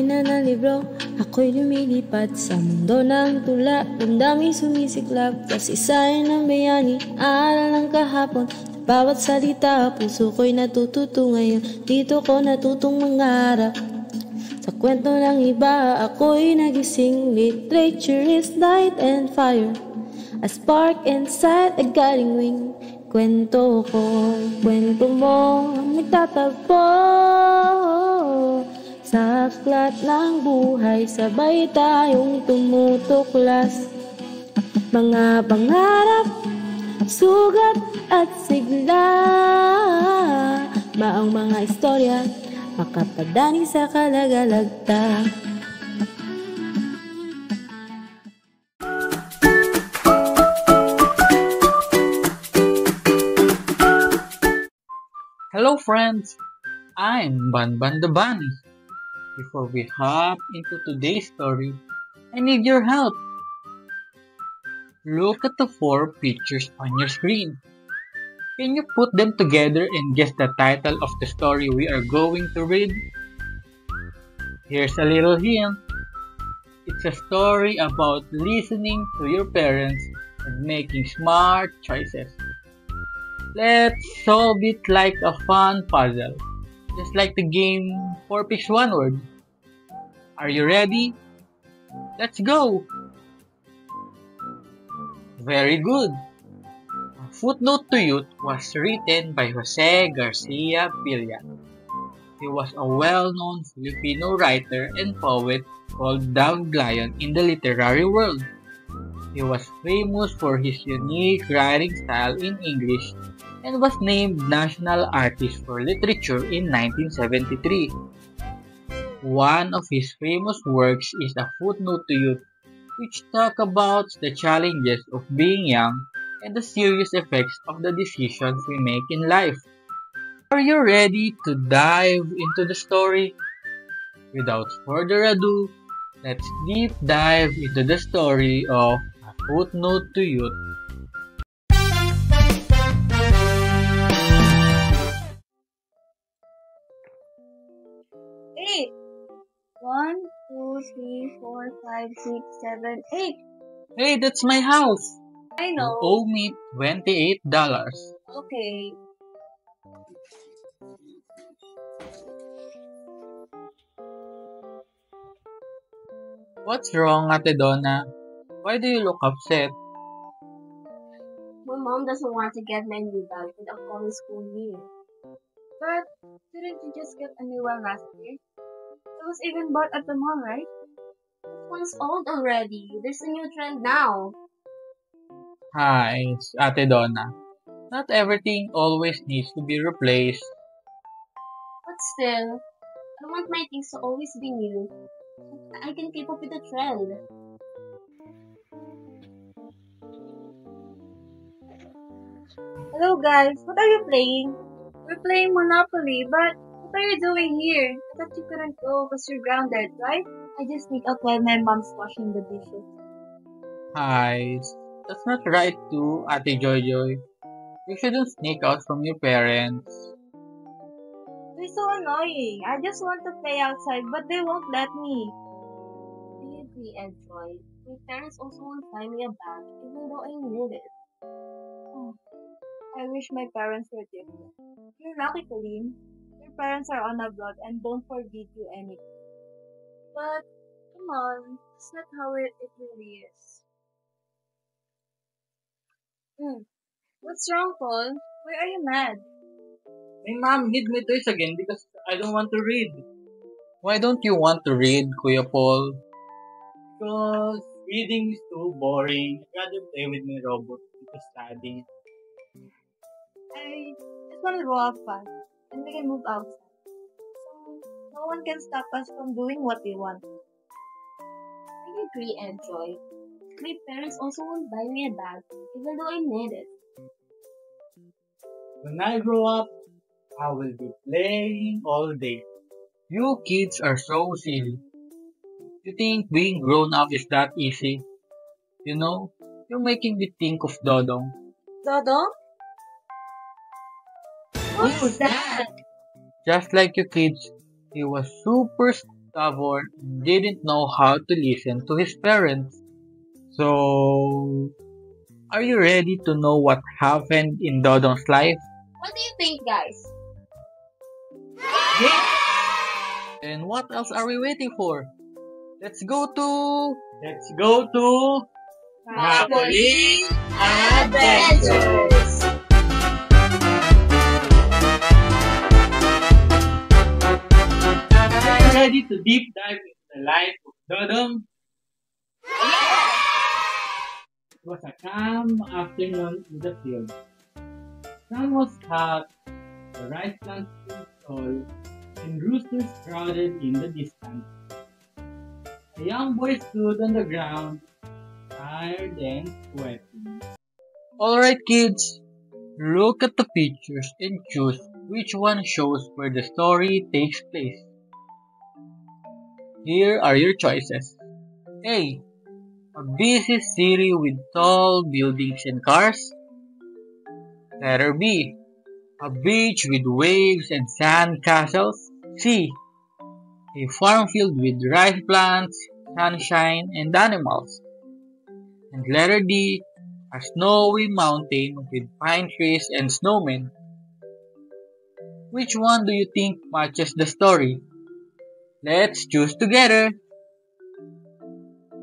Pahina ng libro, ako'y lumilipad sa mundo ng tula. Damdaming sumisiklab, kasaysayan ng bayani, aral ng kahapon. Sa bawat salita, puso ko'y natututo ngayon. Dito ko natutong mangarap. Sa kwento ng iba, ako'y nagising. Literature is light and fire, a spark inside a guiding wing. Kwento ko, kwento mo, nagtatagpo sa aklat ng buhay, sabay tayong tumutuklas. Mga pangarap, sugat at sigla, maong mga istorya, makapadani sa kalagalagta. Hello friends, I'm Banban the Bunny. Before we hop into today's story, I need your help. Look at the 4 pictures on your screen. Can you put them together and guess the title of the story we are going to read? Here's a little hint. It's a story about listening to your parents and making smart choices. Let's solve it like a fun puzzle, just like the game 4 Picks 1 Word. Are you ready? Let's go! Very good! A Footnote to Youth was written by Jose Garcia Pilla. He was a well-known Filipino writer and poet called Dandelion in the literary world. He was famous for his unique writing style in English and was named National Artist for Literature in 1973. One of his famous works is A Footnote to Youth, which talks about the challenges of being young and the serious effects of the decisions we make in life. Are you ready to dive into the story? Without further ado, let's deep dive into the story of A Footnote to Youth. Eight. 1, 2, 3, 4, 5, 6, 7, 8. Hey, that's my house! I You know. owe me $28. Okay. What's wrong, Ate Donna? Why do you look upset? My mom doesn't want to get my new bag for the upcoming school year. But didn't you just get a new one last year? It was even bought at the mall, right? This one's old already. There's a new trend now. Hi, it's Ate Donna. Not everything always needs to be replaced. But still, I want my things to always be new. So I can keep up with the trend. Hello guys, what are you playing? We're playing Monopoly, but what are you doing here? I thought you couldn't go because you're grounded, right? I just sneak out while my mom's washing the dishes. Hi, that's not right too, Ate Joy. You shouldn't sneak out from your parents. They're so annoying. I just want to play outside, but they won't let me. I agree, Joy. My parents also won't buy me a bag, even though I need it. Oh, I wish my parents were different. You're lucky, Colleen. Your parents are on abroad and don't forbid you anything. But, come on, it's not how it really is. What's wrong, Paul? Why are you mad? My mom hid my toys again because I don't want to read. Why don't you want to read, Kuya Paul? Because reading is too boring. I'd rather play with my robot to study. I just want to go out fast and we can move outside. So no one can stop us from doing what we want. I agree, Joy. My parents also won't buy me a bag, even though I need it. When I grow up, I will be playing all day. You kids are so silly. You think being grown up is that easy? You know, you're making me think of Dodong. Dodong? Who's that? Just like you kids, he was super stubborn, and didn't know how to listen to his parents. So, are you ready to know what happened in Dodong's life? What do you think, guys? And what else are we waiting for? Let's go to Napoli Adventures! Are you ready to deep dive into the life of Dodong? It was a calm afternoon in the field. Sun was hot, the rice plants were tall, and roosters crowded in the distance. A young boy stood on the ground, tired and sweating. Alright kids, look at the pictures and choose which one shows where the story takes place. Here are your choices. A. A busy city with tall buildings and cars. Letter B. A beach with waves and sand castles. C. A farm field with rice plants, sunshine, and animals. And letter D. A snowy mountain with pine trees and snowmen. Which one do you think matches the story? Let's choose together.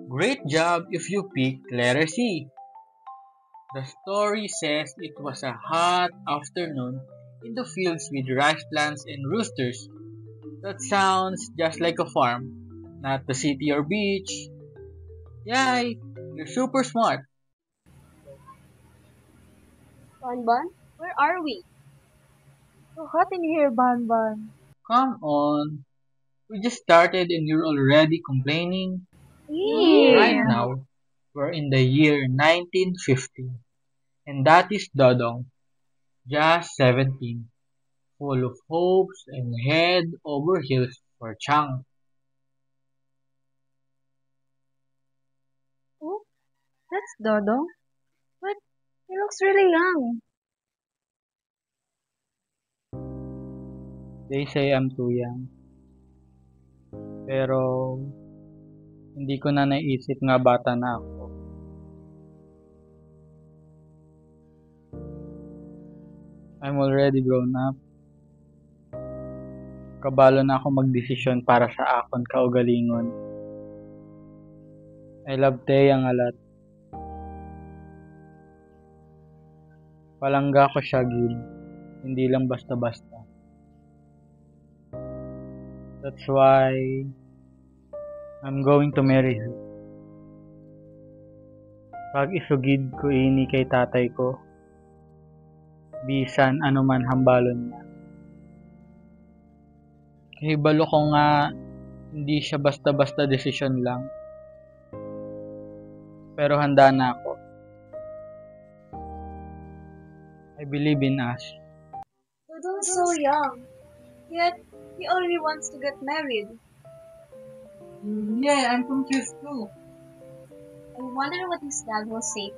Great job if you picked letter C. The story says it was a hot afternoon in the fields with rice plants and roosters. That sounds just like a farm, not the city or beach. Yay! You're super smart. Bonbon, where are we? So hot in here, Banban. Come on. We just started and you're already complaining. Right Yeah. now, we're in the year 1950. And that is Dodong, just 17, full of hopes and head over heels for Chang. Oh, that's Dodo. But he looks really young. They say I'm too young. Pero hindi ko na naisip nga bata na ako. I'm already grown up. Kabalo na ako magdesisyon para sa akon kaugalingon. I love Teyang alat. Palangga ko siya gid. Hindi lang basta-basta. That's why I'm going to marry her. Pag isugid ko ini kay tatay ko, bisan anuman hambalon niya. Hibalo ko nga hindi siya basta-basta desisyon lang. Pero handa na ako. I believe in us. Dodong's so young, yet he already wants to get married. Yeah, I'm confused too. I wonder what his dad will say.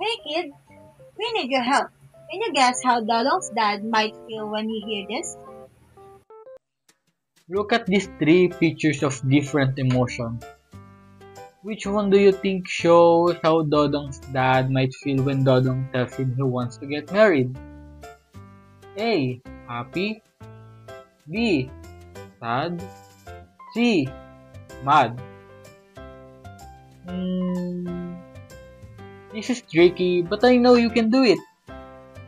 Hey kid, we need your help. Can you guess how Dodong's dad might feel when he hear this? Look at these three pictures of different emotions. Which one do you think shows how Dodong's dad might feel when Dodong tells him he wants to get married? A. Happy. B. Sad. C. Mad. This is tricky, but I know you can do it.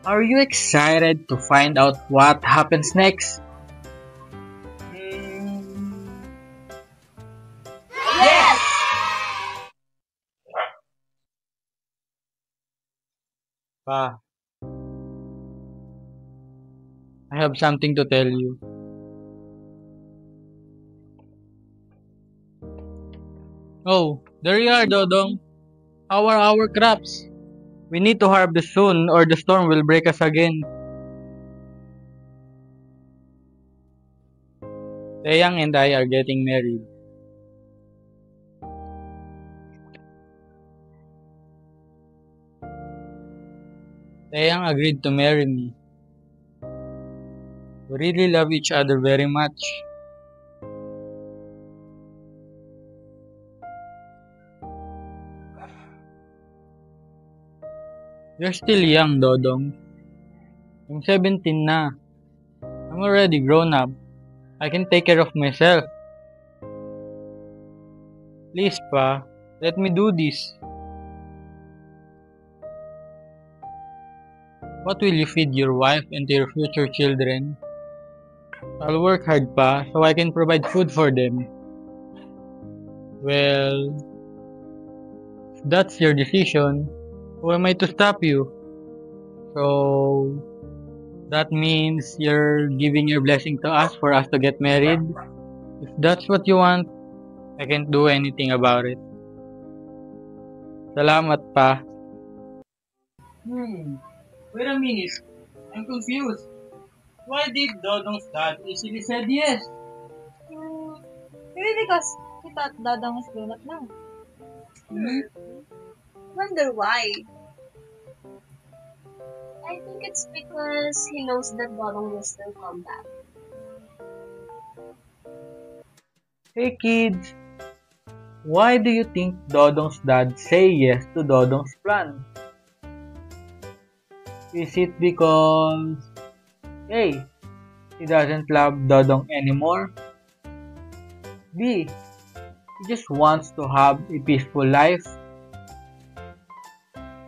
Are you excited to find out what happens next? Yes! Pa, I have something to tell you. Oh, there you are, Dodong. How are our crops? We need to harvest soon or the storm will break us again. Taeyang and I are getting married. Taeyang agreed to marry me. We really love each other very much. You're still young, Dodong. I'm 17 na. I'm already grown up. I can take care of myself. Please, Pa, let me do this. What will you feed your wife and your future children? I'll work hard, Pa, so I can provide food for them. Well, if that's your decision, who am I to stop you? So, that means you're giving your blessing to us for us to get married? If that's what you want, I can't do anything about it. Salamat, Pa. Wait a minute. I'm confused. Why did Dodong's dad easily said yes? Maybe because he thought Dodong was grown up now. Wonder why. I think it's because he knows that Dodong will still come back. Hey kids, why do you think Dodong's dad say yes to Dodong's plan? Is it because, A, he doesn't love Dodong anymore? B, he just wants to have a peaceful life?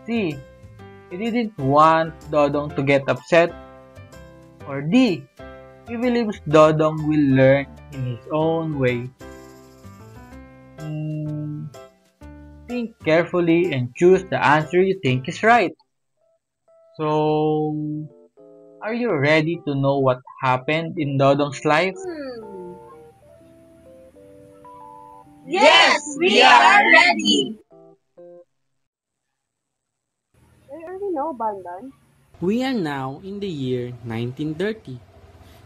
C, he didn't want Dodong to get upset? Or D, he believes Dodong will learn in his own way? Think carefully and choose the answer you think is right. So, are you ready to know what happened in Dodong's life? Yes, we are ready. Where are we now, Bandan? We are now in the year 1930.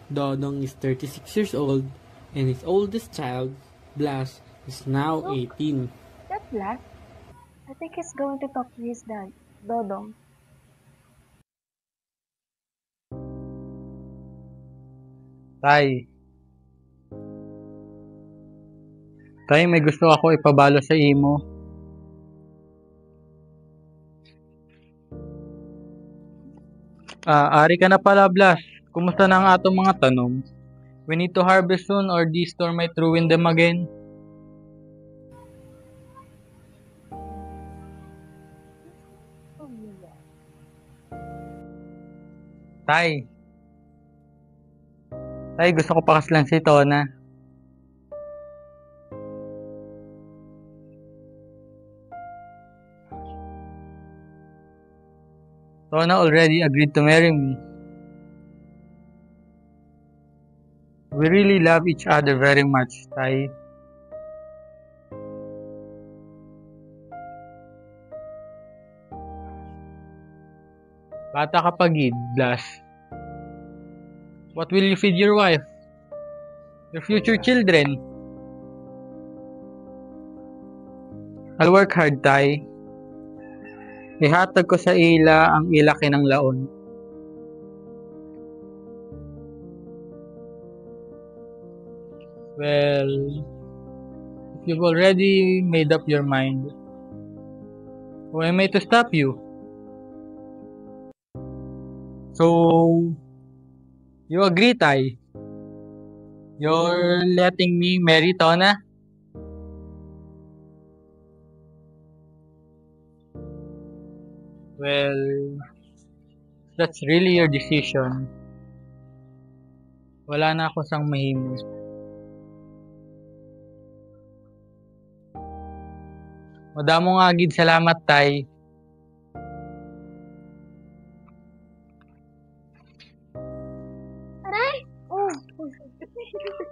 Dodong is 36 years old and his oldest child, Blas, is now 18. That's Blas. I think he's going to talk to his dad, Dodong. Tay, may gusto ako ipabalo sa imo. Ari ka na pala, Blas. Kumusta na ang atong mga tanom? We need to harvest soon or this storm might ruin them again. Tay, gusto ko pakaslan si Tona. Tona already agreed to marry me. We really love each other very much, Tay. Bata ka pa, Gid, Blas. What will you feed your wife? Your future children? I'll work hard, Tay. Ihatag ko sa ila ang ilaki ng laon. Well, if you've already made up your mind, who am I to stop you? So, you agree, Tay? You're letting me marry Tona? Well, that's really your decision. Wala na ako sang mahimo. Madamo nga gid salamat, Tay. Aray! Oh!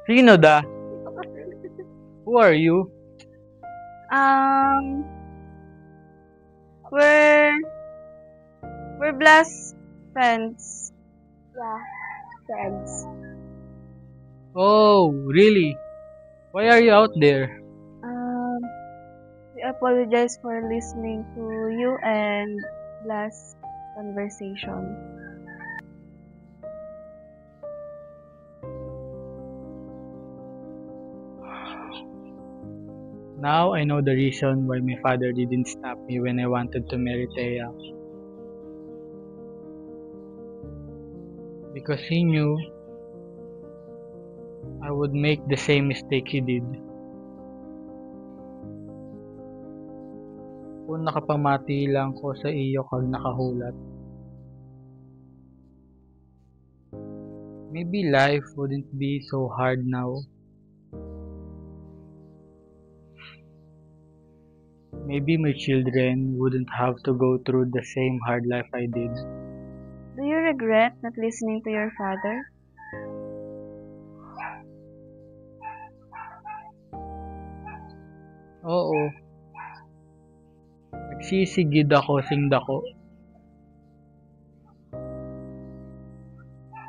Sino da? Who are you? We're Blas friends. Yeah, friends. Oh, really? Why are you out there? We apologize for listening to you and Blas' conversation. Now I know the reason why my father didn't stop me when I wanted to marry Thea. Because he knew I would make the same mistake he did. Kung nakapamati lang ko sa iyo kag nakahulat, maybe life wouldn't be so hard now. Maybe my children wouldn't have to go through the same hard life I did. Do you regret not listening to your father? Oo. Nagsisigid ako sing dako.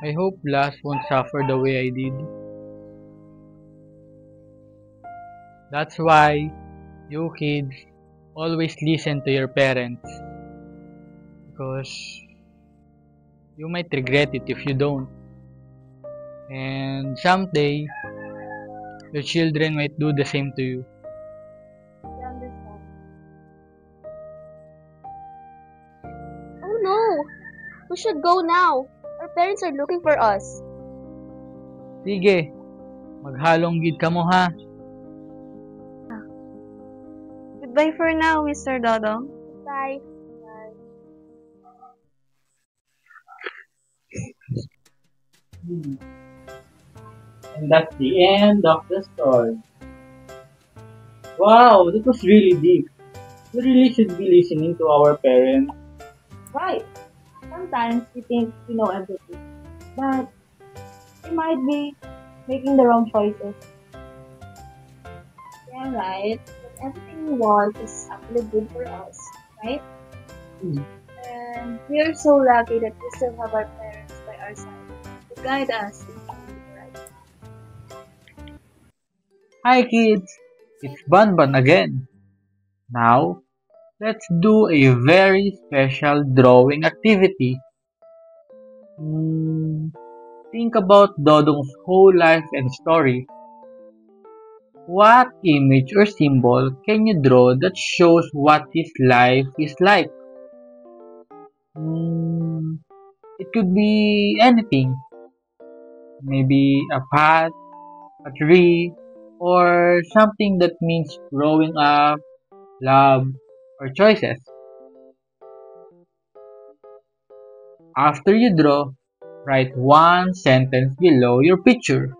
I hope Blas won't suffer the way I did. That's why you kids always listen to your parents. Because you might regret it if you don't. And someday, your children might do the same to you. I understand. Oh no! We should go now. Our parents are looking for us. Sige, maghalong gid ka mo ha. Goodbye for now, Mr. Dodong. Bye. And that's the end of the story. Wow, that was really deep. We really should be listening to our parents. Right. Sometimes we think we know everything, but we might be making the wrong choices. Yeah, right. But everything we want is actually good for us, right? And we are so lucky that we still have our parents by our side to guide us in doing the right. Hi kids, it's Banban again. Now, let's do a very special drawing activity. Think about Dodong's whole life and story. What image or symbol can you draw that shows what his life is like? It could be anything. Maybe a path, a tree, or something that means growing up, love, or choices. After you draw, write one sentence below your picture.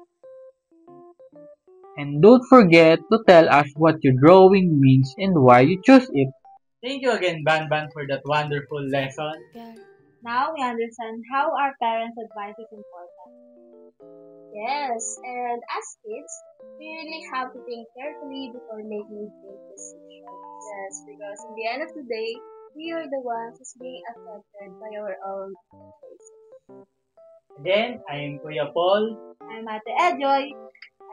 And don't forget to tell us what your drawing means and why you chose it. Thank you again, Banban, for that wonderful lesson. Now we understand how our parents' advice is important. Yes, and as kids, we really have to think carefully before making big decisions. Yes, because in the end of the day, we are the ones who's being affected by our own choices. Again, I am Kuya Paul. I'm Ate Ejoy.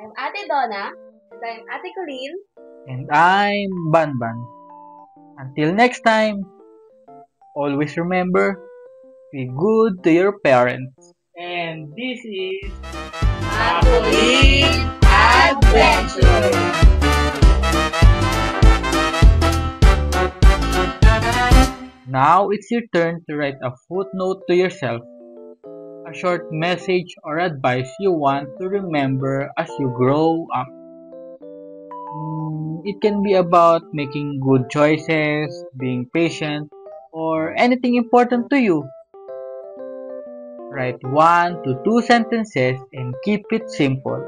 I'm Ate Donna. And I'm Ate Colleen. And I'm Banban. Until next time, always remember, be good to your parents. And this is Colleen Adventure. Now it's your turn to write a footnote to yourself. A short message or advice you want to remember as you grow up. It can be about making good choices, being patient, or anything important to you. Write 1 to 2 sentences and keep it simple.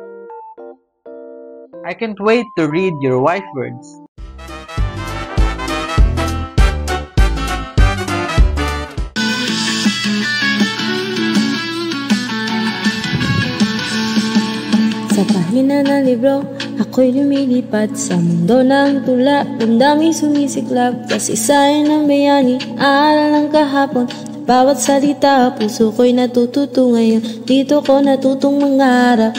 I can't wait to read your wise words. Sa pahina ng libro, ako'y lumilipad sa mundo ng tula. Damdaming sumisiklab, kasaysayan ng bayani, aaral ng kahapon. Bawat salita, puso ko'y natututo ngayon. Dito ko natutong mangarap.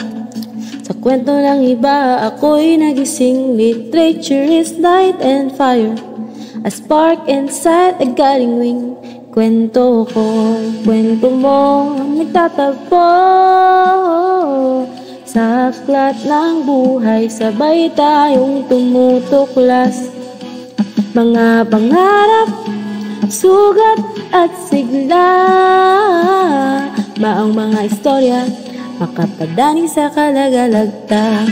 Sa kwento ng iba, ako'y nagising. Literature is light and fire, a spark inside a guiding wing. Kwento ko, kwento mo, nagtatagpo Sa aklat ng buhay, sabay tayong tumutuklas. Mga pangarap, sugat at sigla, maang mga istorya, makapadani sa kalagalagta.